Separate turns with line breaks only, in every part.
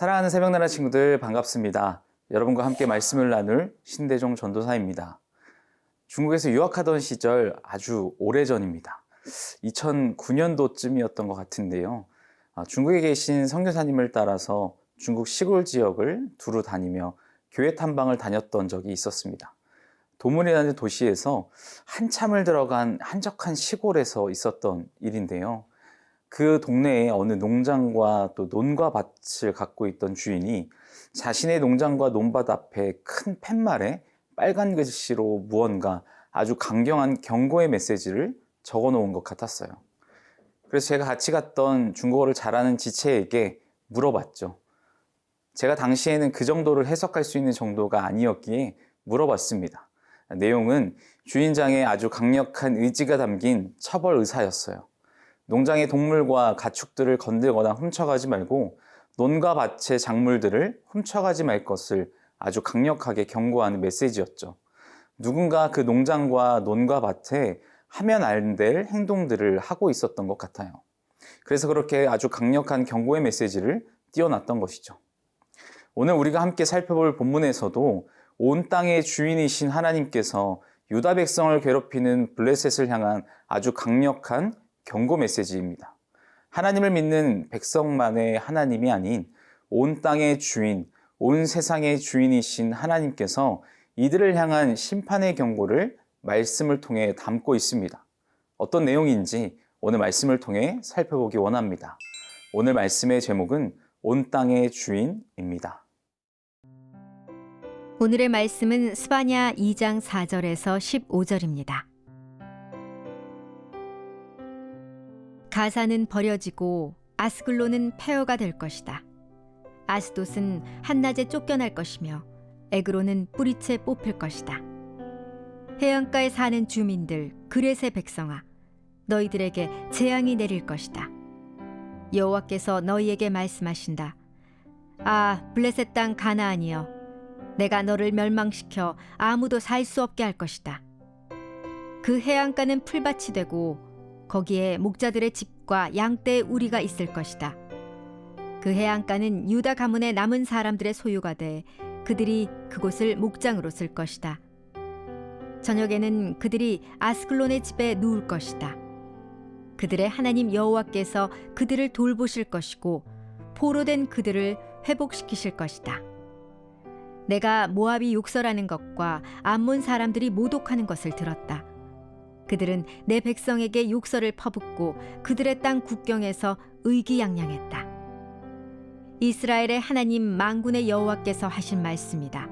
사랑하는 새벽나라 친구들 반갑습니다. 여러분과 함께 말씀을 나눌 신대종 전도사입니다. 중국에서 유학하던 시절 아주 오래전입니다. 2009년도쯤이었던 것 같은데요. 중국에 계신 선교사님을 따라서 중국 시골 지역을 두루 다니며 교회 탐방을 다녔던 적이 있었습니다. 도문이라는 도시에서 한참을 들어간 한적한 시골에서 있었던 일인데요. 그 동네에 어느 농장과 또 논과 밭을 갖고 있던 주인이 자신의 농장과 논밭 앞에 큰 팻말에 빨간 글씨로 무언가 아주 강경한 경고의 메시지를 적어 놓은 것 같았어요. 그래서 제가 같이 갔던 중국어를 잘하는 지체에게 물어봤죠. 제가 당시에는 그 정도를 해석할 수 있는 정도가 아니었기에 물어봤습니다. 내용은 주인장의 아주 강력한 의지가 담긴 처벌 의사였어요. 농장의 동물과 가축들을 건들거나 훔쳐가지 말고 논과 밭의 작물들을 훔쳐가지 말 것을 아주 강력하게 경고하는 메시지였죠. 누군가 그 농장과 논과 밭에 하면 안 될 행동들을 하고 있었던 것 같아요. 그래서 그렇게 아주 강력한 경고의 메시지를 띄워놨던 것이죠. 오늘 우리가 함께 살펴볼 본문에서도 온 땅의 주인이신 하나님께서 유다 백성을 괴롭히는 블레셋을 향한 아주 강력한 경고 메시지입니다. 하나님을 믿는 백성만의 하나님이 아닌 온 땅의 주인, 온 세상의 주인이신 하나님께서 이들을 향한 심판의 경고를 말씀을 통해 담고 있습니다. 어떤 내용인지 오늘 말씀을 통해 살펴보기 원합니다. 오늘 말씀의 제목은 온 땅의 주인입니다.
오늘의 말씀은 스바냐 2장 4절에서 15절입니다. 가사는 버려지고 아스글론은 폐허가 될 것이다. 아스돗은 한낮에 쫓겨날 것이며 에그론은 뿌리채 뽑힐 것이다. 해안가에 사는 주민들, 그렛의 백성아, 너희들에게 재앙이 내릴 것이다. 여호와께서 너희에게 말씀하신다. 아, 블레셋 땅 가나안이여, 내가 너를 멸망시켜 아무도 살 수 없게 할 것이다. 그 해안가는 풀밭이 되고 거기에 목자들의 집과 양떼의 우리가 있을 것이다. 그 해안가는 유다 가문의 남은 사람들의 소유가 돼 그들이 그곳을 목장으로 쓸 것이다. 저녁에는 그들이 아스글론의 집에 누울 것이다. 그들의 하나님 여호와께서 그들을 돌보실 것이고 포로된 그들을 회복시키실 것이다. 내가 모압이 욕설하는 것과 암몬 사람들이 모독하는 것을 들었다. 그들은 내 백성에게 욕설을 퍼붓고 그들의 땅 국경에서 의기양양했다. 이스라엘의 하나님 만군의 여호와께서 하신 말씀이다.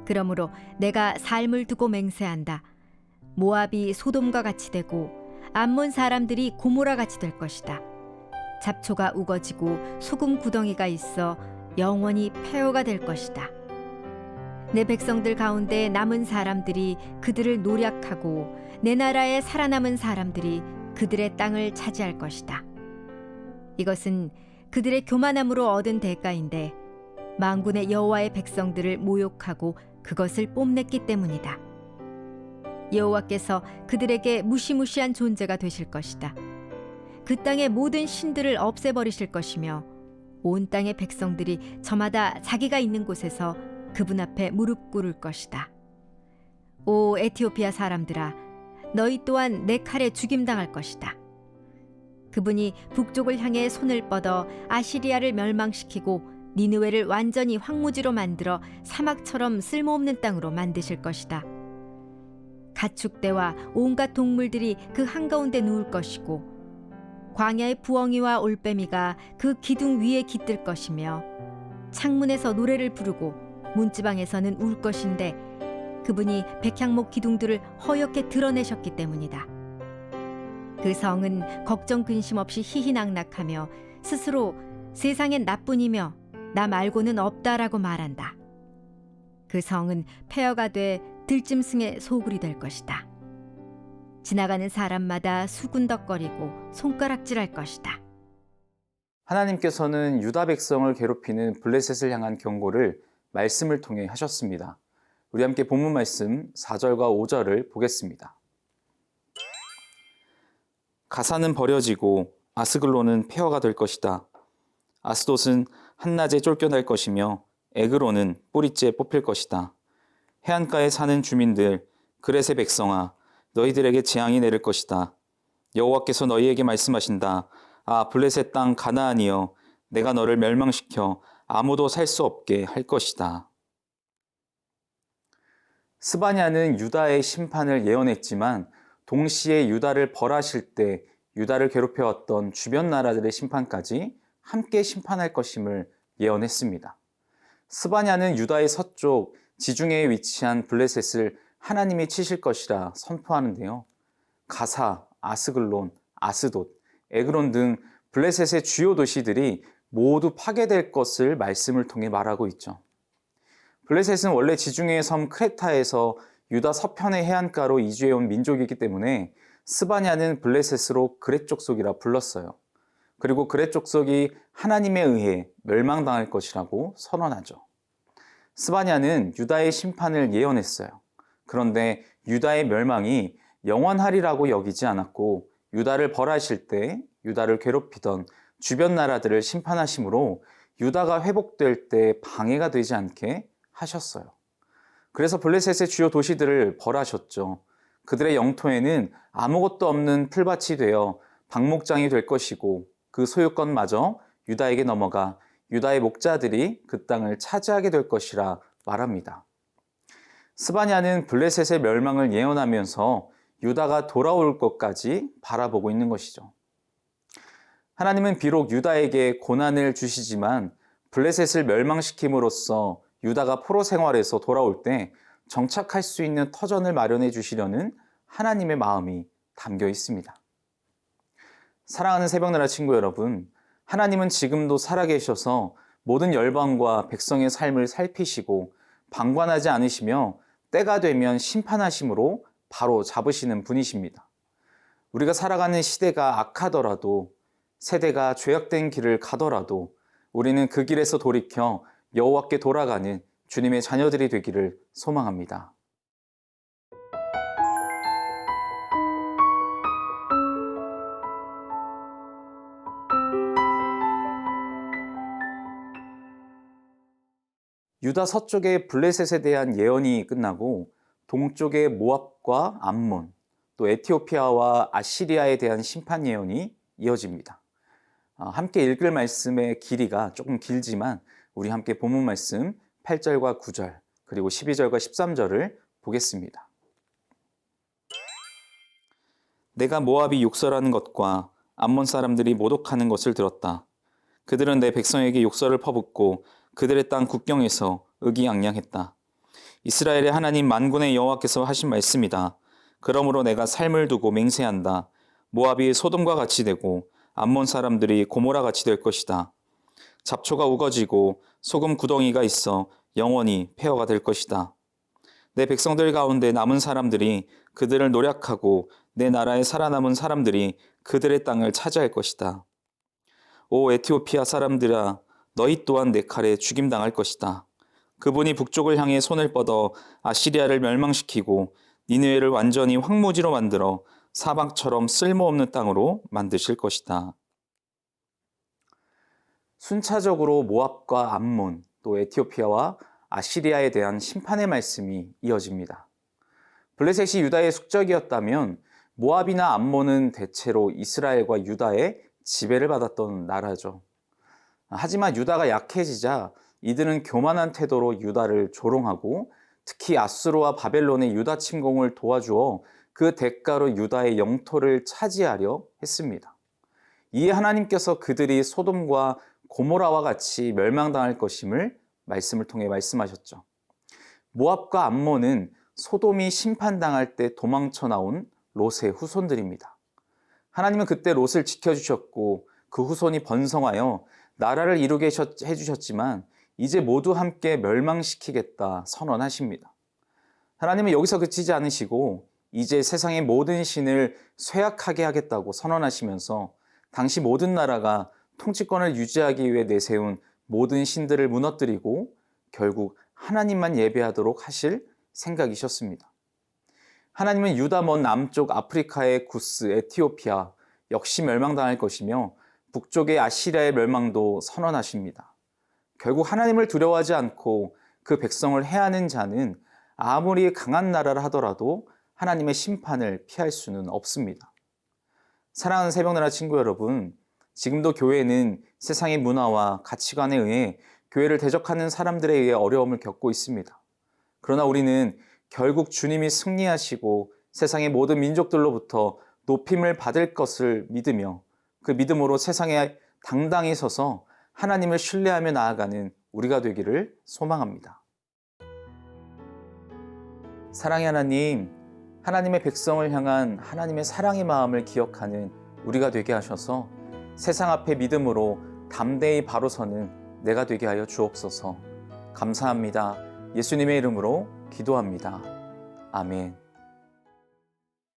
그러므로 내가 삶을 두고 맹세한다. 모압이 소돔과 같이 되고 암몬 사람들이 고모라 같이 될 것이다. 잡초가 우거지고 소금 구덩이가 있어 영원히 폐허가 될 것이다. 내 백성들 가운데 남은 사람들이 그들을 노략하고 내 나라에 살아남은 사람들이 그들의 땅을 차지할 것이다. 이것은 그들의 교만함으로 얻은 대가인데 만군의 여호와의 백성들을 모욕하고 그것을 뽐냈기 때문이다. 여호와께서 그들에게 무시무시한 존재가 되실 것이다. 그 땅의 모든 신들을 없애버리실 것이며 온 땅의 백성들이 저마다 자기가 있는 곳에서 그분 앞에 무릎 꿇을 것이다. 오 에티오피아 사람들아, 너희 또한 내 칼에 죽임당할 것이다. 그분이 북쪽을 향해 손을 뻗어 아시리아를 멸망시키고 니느웨를 완전히 황무지로 만들어 사막처럼 쓸모없는 땅으로 만드실 것이다. 가축대와 온갖 동물들이 그 한가운데 누울 것이고 광야의 부엉이와 올빼미가 그 기둥 위에 깃들 것이며 창문에서 노래를 부르고 문지방에서는 울 것인데 그분이 백향목 기둥들을 허옇게 드러내셨기 때문이다. 그 성은 걱정 근심 없이 희희낙낙하며 스스로 세상엔 나뿐이며 나 말고는 없다라고 말한다. 그 성은 폐허가 돼 들짐승의 소굴이 될 것이다. 지나가는 사람마다 수군덕거리고 손가락질할 것이다.
하나님께서는 유다 백성을 괴롭히는 블레셋을 향한 경고를 말씀을 통해 하셨습니다. 우리 함께 본문 말씀 4절과 5절을 보겠습니다. 가사는 버려지고 아스글론은 폐허가 될 것이다. 아스돗은 한낮에 쫓겨날 것이며 에그론은 뿌리째 뽑힐 것이다. 해안가에 사는 주민들, 그렛의 백성아, 너희들에게 재앙이 내릴 것이다. 여호와께서 너희에게 말씀하신다. 아, 블레셋 땅 가나안이여, 내가 너를 멸망시켜 아무도 살 수 없게 할 것이다. 스바냐는 유다의 심판을 예언했지만 동시에 유다를 벌하실 때 유다를 괴롭혀왔던 주변 나라들의 심판까지 함께 심판할 것임을 예언했습니다. 스바냐는 유다의 서쪽 지중해에 위치한 블레셋을 하나님이 치실 것이라 선포하는데요. 가사, 아스글론, 아스돗, 에그론 등 블레셋의 주요 도시들이 모두 파괴될 것을 말씀을 통해 말하고 있죠. 블레셋은 원래 지중해의 섬 크레타에서 유다 서편의 해안가로 이주해온 민족이기 때문에 스바냐는 블레셋으로 그렛 족속이라 불렀어요. 그리고 그렛 족속이 하나님에 의해 멸망당할 것이라고 선언하죠. 스바냐는 유다의 심판을 예언했어요. 그런데 유다의 멸망이 영원하리라고 여기지 않았고 유다를 벌하실 때 유다를 괴롭히던 주변 나라들을 심판하심으로 유다가 회복될 때 방해가 되지 않게 하셨어요. 그래서 블레셋의 주요 도시들을 벌하셨죠. 그들의 영토에는 아무것도 없는 풀밭이 되어 방목장이 될 것이고 그 소유권마저 유다에게 넘어가 유다의 목자들이 그 땅을 차지하게 될 것이라 말합니다. 스바냐는 블레셋의 멸망을 예언하면서 유다가 돌아올 것까지 바라보고 있는 것이죠. 하나님은 비록 유다에게 고난을 주시지만 블레셋을 멸망시킴으로써 유다가 포로 생활에서 돌아올 때 정착할 수 있는 터전을 마련해 주시려는 하나님의 마음이 담겨 있습니다. 사랑하는 새벽나라 친구 여러분, 하나님은 지금도 살아계셔서 모든 열방과 백성의 삶을 살피시고 방관하지 않으시며 때가 되면 심판하심으로 바로 잡으시는 분이십니다. 우리가 살아가는 시대가 악하더라도 세대가 죄악된 길을 가더라도 우리는 그 길에서 돌이켜 여호와께 돌아가는 주님의 자녀들이 되기를 소망합니다. 유다 서쪽의 블레셋에 대한 예언이 끝나고 동쪽의 모압과 암몬, 또 에티오피아와 아시리아에 대한 심판 예언이 이어집니다. 함께 읽을 말씀의 길이가 조금 길지만 우리 함께 본문 말씀 8절과 9절 그리고 12절과 13절을 보겠습니다. 내가 모압이 욕설하는 것과 암몬 사람들이 모독하는 것을 들었다. 그들은 내 백성에게 욕설을 퍼붓고 그들의 땅 국경에서 의기양양했다. 이스라엘의 하나님 만군의 여호와께서 하신 말씀이다. 그러므로 내가 삶을 두고 맹세한다. 모압이 소돔과 같이 되고 암몬 사람들이 고모라 같이 될 것이다. 잡초가 우거지고 소금 구덩이가 있어 영원히 폐허가 될 것이다. 내 백성들 가운데 남은 사람들이 그들을 노략하고 내 나라에 살아남은 사람들이 그들의 땅을 차지할 것이다. 오 에티오피아 사람들아, 너희 또한 내 칼에 죽임당할 것이다. 그분이 북쪽을 향해 손을 뻗어 아시리아를 멸망시키고 니느웨를 완전히 황무지로 만들어 사방처럼 쓸모없는 땅으로 만드실 것이다. 순차적으로 모압과 암몬, 또 에티오피아와 아시리아에 대한 심판의 말씀이 이어집니다. 블레셋이 유다의 숙적이었다면 모압이나 암몬은 대체로 이스라엘과 유다의 지배를 받았던 나라죠. 하지만 유다가 약해지자 이들은 교만한 태도로 유다를 조롱하고 특히 아수르와 바벨론의 유다 침공을 도와주어 그 대가로 유다의 영토를 차지하려 했습니다. 이에 하나님께서 그들이 소돔과 고모라와 같이 멸망당할 것임을 말씀을 통해 말씀하셨죠. 모압과 암몬은 소돔이 심판당할 때 도망쳐 나온 롯의 후손들입니다. 하나님은 그때 롯을 지켜주셨고 그 후손이 번성하여 나라를 이루게 해주셨지만 이제 모두 함께 멸망시키겠다 선언하십니다. 하나님은 여기서 그치지 않으시고 이제 세상의 모든 신을 쇠약하게 하겠다고 선언하시면서 당시 모든 나라가 통치권을 유지하기 위해 내세운 모든 신들을 무너뜨리고 결국 하나님만 예배하도록 하실 생각이셨습니다. 하나님은 유다 먼 남쪽 아프리카의 구스, 에티오피아 역시 멸망당할 것이며 북쪽의 아시리아의 멸망도 선언하십니다. 결국 하나님을 두려워하지 않고 그 백성을 해하는 자는 아무리 강한 나라를 하더라도 하나님의 심판을 피할 수는 없습니다. 사랑하는 새벽나라 친구 여러분, 지금도 교회는 세상의 문화와 가치관에 의해 교회를 대적하는 사람들에 의해 어려움을 겪고 있습니다. 그러나 우리는 결국 주님이 승리하시고 세상의 모든 민족들로부터 높임을 받을 것을 믿으며 그 믿음으로 세상에 당당히 서서 하나님을 신뢰하며 나아가는 우리가 되기를 소망합니다. 사랑의 하나님, 하나님의 백성을 향한 하나님의 사랑의 마음을 기억하는 우리가 되게 하셔서 세상 앞에 믿음으로 담대히 바로 서는 내가 되게 하여 주옵소서. 감사합니다. 예수님의 이름으로 기도합니다. 아멘.